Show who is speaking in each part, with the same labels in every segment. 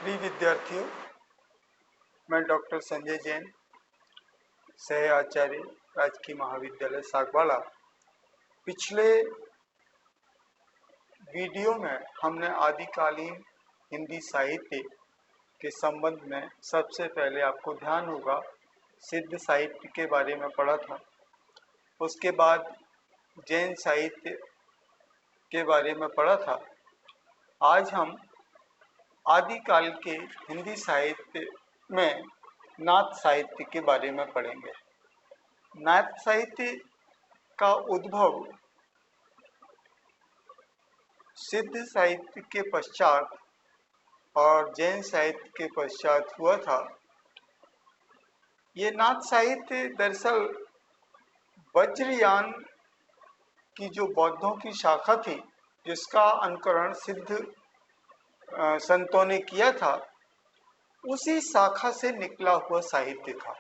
Speaker 1: प्रिय विद्यार्थियों, मैं डॉक्टर संजय जैन, सह आचार्य, राजकीय महाविद्यालय सागवाड़ा। पिछले वीडियो में हमने आदिकालीन हिंदी साहित्य के संबंध में सबसे पहले आपको ध्यान होगा सिद्ध साहित्य के बारे में पढ़ा था। उसके बाद जैन साहित्य के बारे में पढ़ा था। आज हम आदिकाल के हिंदी साहित्य में नाथ साहित्य के बारे में पढ़ेंगे। नाथ साहित्य का उद्भव सिद्ध साहित्य के पश्चात और जैन साहित्य के पश्चात हुआ था। ये नाथ साहित्य दरअसल वज्रयान की जो बौद्धों की शाखा थी, जिसका अनुकरण सिद्ध संतों ने किया था, उसी शाखा से निकला हुआ साहित्य था।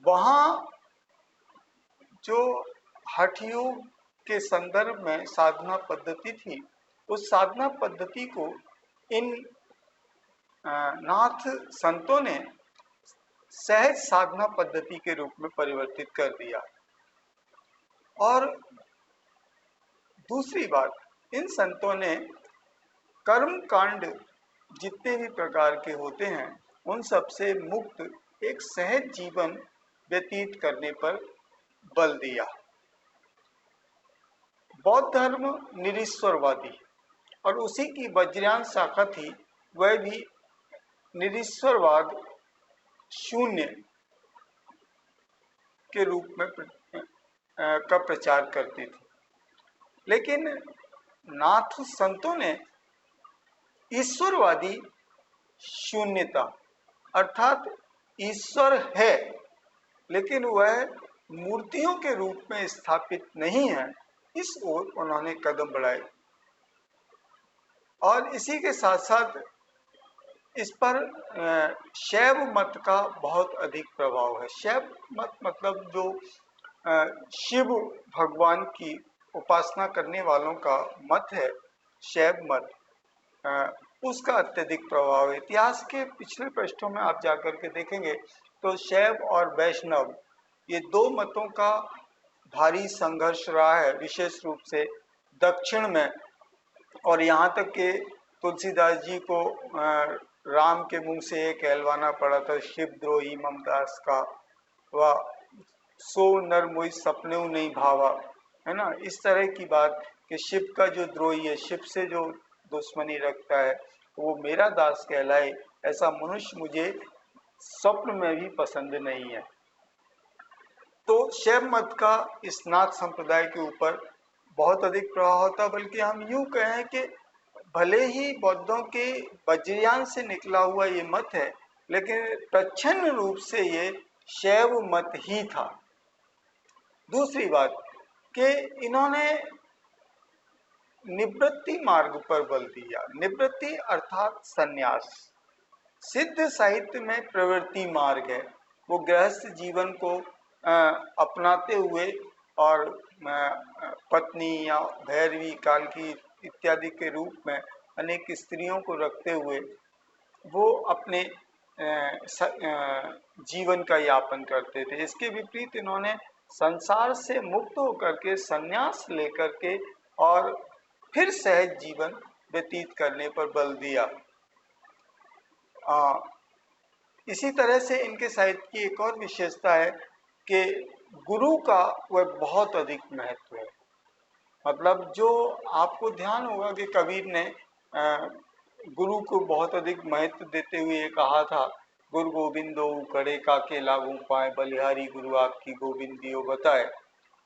Speaker 1: वहाँ जो हठ योग के संदर्भ में साधना पद्धति थी, उस साधना पद्धति को इन नाथ संतों ने सहज साधना पद्धति के रूप में परिवर्तित कर दिया। और दूसरी बात, इन संतों ने कर्म कांड जितने भी प्रकार के होते हैं, उन सब से मुक्त एक सहज जीवन व्यतीत करने पर बल दिया। बौद्ध धर्म निरीश्वरवादी और उसी की वज्रयान शाखा थी, वह भी निरीश्वरवाद शून्य के रूप में का प्रचार करती थी। लेकिन नाथ संतों ने ईश्वरवादी शून्यता, अर्थात ईश्वर है लेकिन वह मूर्तियों के रूप में स्थापित नहीं है, इस ओर उन्होंने कदम बढ़ाए। और इसी के साथ साथ इस पर शैव मत का बहुत अधिक प्रभाव है। शैव मत मतलब जो शिव भगवान की उपासना करने वालों का मत है, शैव मत, उसका अत्यधिक प्रभाव है। इतिहास के पिछले पृष्ठों में आप जाकर के देखेंगे तो शैव और वैष्णव, ये दो मतों का भारी संघर्ष रहा है, विशेष रूप से दक्षिण में। और यहाँ तक कि तुलसीदास जी को राम के मुंह से ये कहलवाना पड़ा था, शिवद्रोही ममदास का व सो नर मोई सपने नहीं भावा, है ना। इस तरह की बात कि शिव का जो द्रोही है, शिव से जो दुश्मनी रखता है, वो मेरा दास कहलाए, ऐसा मनुष्य मुझे स्वप्न में भी पसंद नहीं है। तो शैव मत का इस नाथ संप्रदाय के ऊपर बहुत अधिक प्रभाव होता। बल्कि हम यूं कहें कि भले ही बौद्धों के वज्रयान से निकला हुआ ये मत है, लेकिन प्रच्छन्न रूप से ये शैव मत ही था। दूसरी बात कि इन्होंने निवृत्ति मार्ग पर बल दिया। निवृत्ति अर्थात संन्यास। सिद्ध साहित्य में प्रवृत्ति मार्ग है, वो गृहस्थ जीवन को अपनाते हुए और पत्नी या भैरवी कालकी इत्यादि के रूप में अनेक स्त्रियों को रखते हुए वो अपने जीवन का यापन करते थे। इसके विपरीत इन्होंने संसार से मुक्त होकर के संन्यास लेकर के और फिर सहज जीवन व्यतीत करने पर बल दिया। इसी तरह से इनके साहित्य की एक और विशेषता है कि गुरु का वह बहुत अधिक महत्व है। मतलब जो आपको ध्यान होगा कि कबीर ने गुरु को बहुत अधिक महत्व देते हुए ये कहा था, गुरु गोविंदो करे काके लागू पाए, बलिहारी गुरु आपकी गोविंदियो बताए।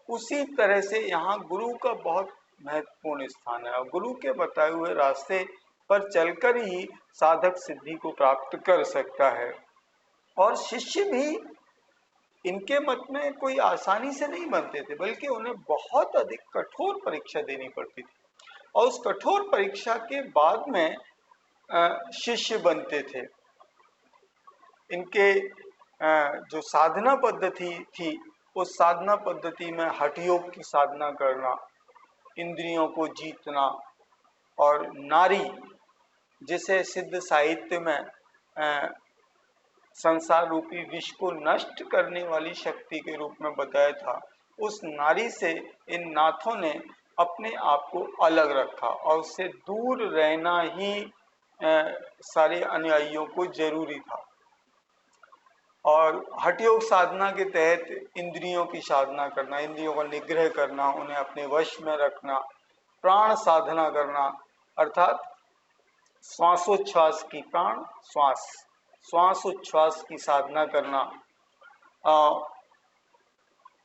Speaker 1: उसी तरह से यहाँ गुरु का बहुत महत्वपूर्ण स्थान है और गुरु के बताए हुए रास्ते पर चलकर ही साधक सिद्धि को प्राप्त कर सकता है। और शिष्य भी इनके मत में कोई आसानी से नहीं बनते थे, बल्कि उन्हें बहुत अधिक कठोर परीक्षा देनी पड़ती थी और उस कठोर परीक्षा के बाद में शिष्य बनते थे। इनके जो साधना पद्धति थी, उस साधना पद्धति में हठ योग की साधना करना, इंद्रियों को जीतना और नारी जिसे सिद्ध साहित्य में संसार रूपी विष को नष्ट करने वाली शक्ति के रूप में बताया था, उस नारी से इन नाथों ने अपने आप को अलग रखा और उससे दूर रहना ही सारे अनुयायियों को जरूरी था। और हठ योग साधना के तहत इंद्रियों की साधना करना, इंद्रियों का निग्रह करना, उन्हें अपने वश में रखना, प्राण साधना करना अर्थात श्वासोच्छ्वास की, प्राण श्वासोच्छ्वास की साधना करना,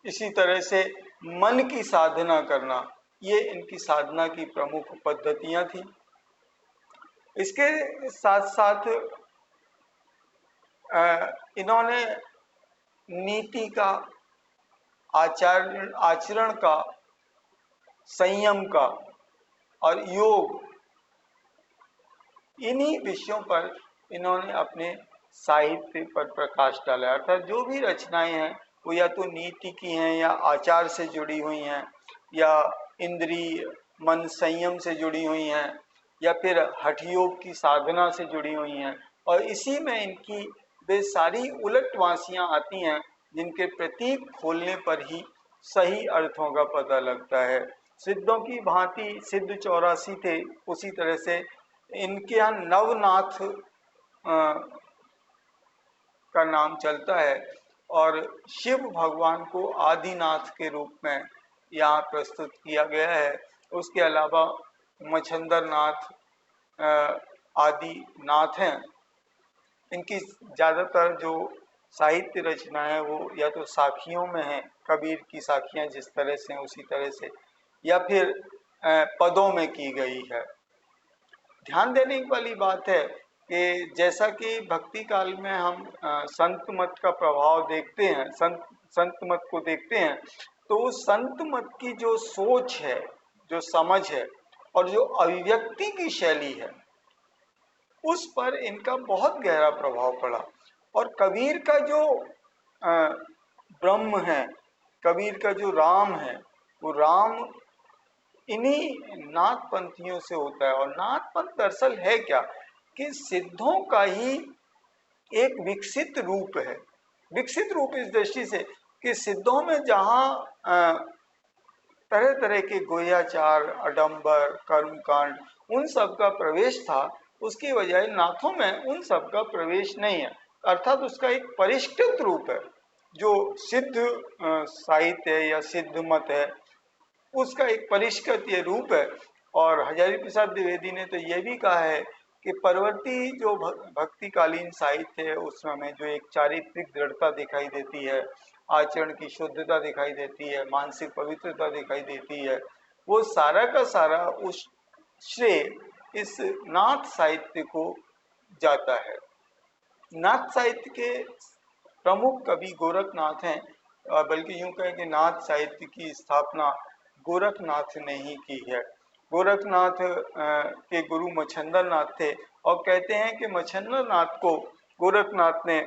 Speaker 1: इसी तरह से मन की साधना करना, ये इनकी साधना की प्रमुख पद्धतियां थी। इसके साथ साथ इन्होंने नीति का, आचरण का, संयम का और योग, इन्हीं विषयों पर इन्होंने अपने साहित्य पर प्रकाश डाला। अर्थात जो भी रचनाएं हैं वो या तो नीति की हैं या आचार से जुड़ी हुई हैं या इंद्रिय मन संयम से जुड़ी हुई हैं या फिर हठ योग की साधना से जुड़ी हुई हैं, और इसी में इनकी वे सारी उलटवासियां आती हैं जिनके प्रतीक खोलने पर ही सही अर्थों का पता लगता है। सिद्धों की भांति सिद्ध 84 थे, उसी तरह से इनके यहाँ नवनाथ का नाम चलता है और शिव भगवान को आदिनाथ के रूप में यहाँ प्रस्तुत किया गया है। उसके अलावा मच्छंदर नाथ आदि नाथ हैं। इनकी ज़्यादातर जो साहित्य रचना है वो या तो साखियों में है, कबीर की साखियाँ जिस तरह से उसी तरह से, या फिर पदों में की गई है। ध्यान देने वाली बात है कि जैसा कि भक्ति काल में हम संत मत का प्रभाव देखते हैं, संत मत को देखते हैं, तो उस संत मत की जो सोच है, जो समझ है और जो अभिव्यक्ति की शैली है, उस पर इनका बहुत गहरा प्रभाव पड़ा। और कबीर का जो ब्रह्म है, कबीर का जो राम है, वो राम इन्हीं नाथ पंथियों से होता है। और नाथ पंथ दरअसल है क्या कि सिद्धों का ही एक विकसित रूप है। विकसित रूप इस दृष्टि से कि सिद्धों में जहाँ तरह तरह के गोह्याचार, अडंबर, कर्मकांड, उन सब का प्रवेश था, उसकी बजाय नाथों में उन सब का प्रवेश नहीं है। अर्थात उसका एक परिष्कृत रूप है। जो सिद्ध साहित्य है या सिद्ध मत है, उसका एक परिष्कृत ये रूप है। और हजारी प्रसाद द्विवेदी ने तो ये भी कहा है कि परवर्ती जो भक्तिकालीन साहित्य है उसमें हमें जो एक चारित्रिक दृढ़ता दिखाई देती है, आचरण की शुद्धता दिखाई देती है, मानसिक पवित्रता दिखाई देती है, वो सारा का सारा उस श्रेय इस नाथ साहित्य को जाता है। नाथ साहित्य के प्रमुख कवि गोरखनाथ हैं, बल्कि यूं कहें कि नाथ साहित्य की स्थापना गोरखनाथ ने ही की है। गोरखनाथ के गुरु मच्छंदर नाथ थे और कहते हैं कि मच्छंदर नाथ को गोरखनाथ ने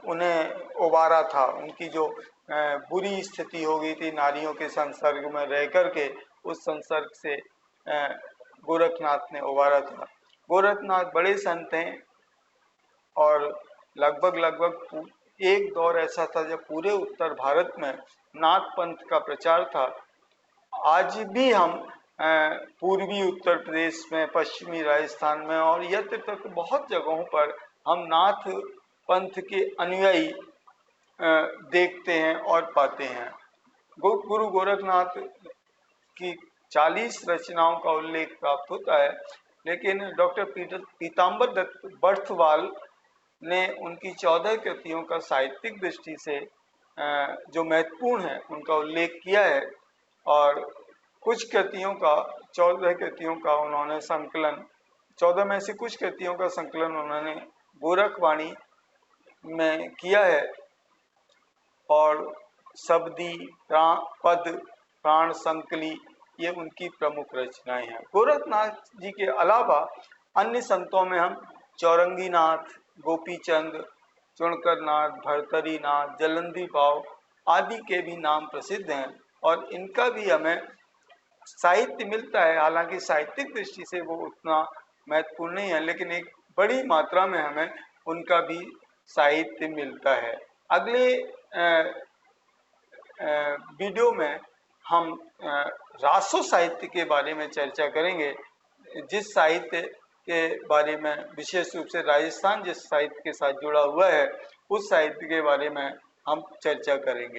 Speaker 1: उन्हें उबारा था। उनकी जो बुरी स्थिति हो गई थी नारियों के संसर्ग में रह करके, उस संसर्ग से गोरखनाथ ने उबारा था। गोरखनाथ बड़े संत हैं और लगभग एक दौर ऐसा था जब पूरे उत्तर भारत में नाथ पंथ का प्रचार था। आज भी हम पूर्वी उत्तर प्रदेश में, पश्चिमी राजस्थान में और यत्र तक बहुत जगहों पर हम नाथ पंथ के अनुयायी देखते हैं और पाते हैं। गुरु गोरखनाथ की 40 रचनाओं का उल्लेख प्राप्त होता है, लेकिन डॉक्टर पीताम्बर दत्त बर्थवाल ने उनकी 14 कृतियों का साहित्यिक दृष्टि से जो महत्वपूर्ण है उनका उल्लेख किया है। और कुछ कृतियों का, 14 कृतियों का उन्होंने संकलन, 14 में से कुछ कृतियों का संकलन उन्होंने गोरखवाणी में किया है। और शब्दी, पद, प्राण संकली, ये उनकी प्रमुख रचनाएं हैं। गोरखनाथ जी के अलावा अन्य संतों में हम चौरंगी नाथ, गोपीचंद, चुणकर नाथ, भरतरी नाथ, जलंधी पाव आदि के भी नाम प्रसिद्ध हैं और इनका भी हमें साहित्य मिलता है, हालांकि साहित्यिक दृष्टि से वो उतना महत्वपूर्ण नहीं है, लेकिन एक बड़ी मात्रा में हमें उनका भी साहित्य मिलता है। अगले वीडियो में हम रासो साहित्य के बारे में चर्चा करेंगे, जिस साहित्य के बारे में विशेष रूप से राजस्थान जिस साहित्य के साथ जुड़ा हुआ है, उस साहित्य के बारे में हम चर्चा करेंगे।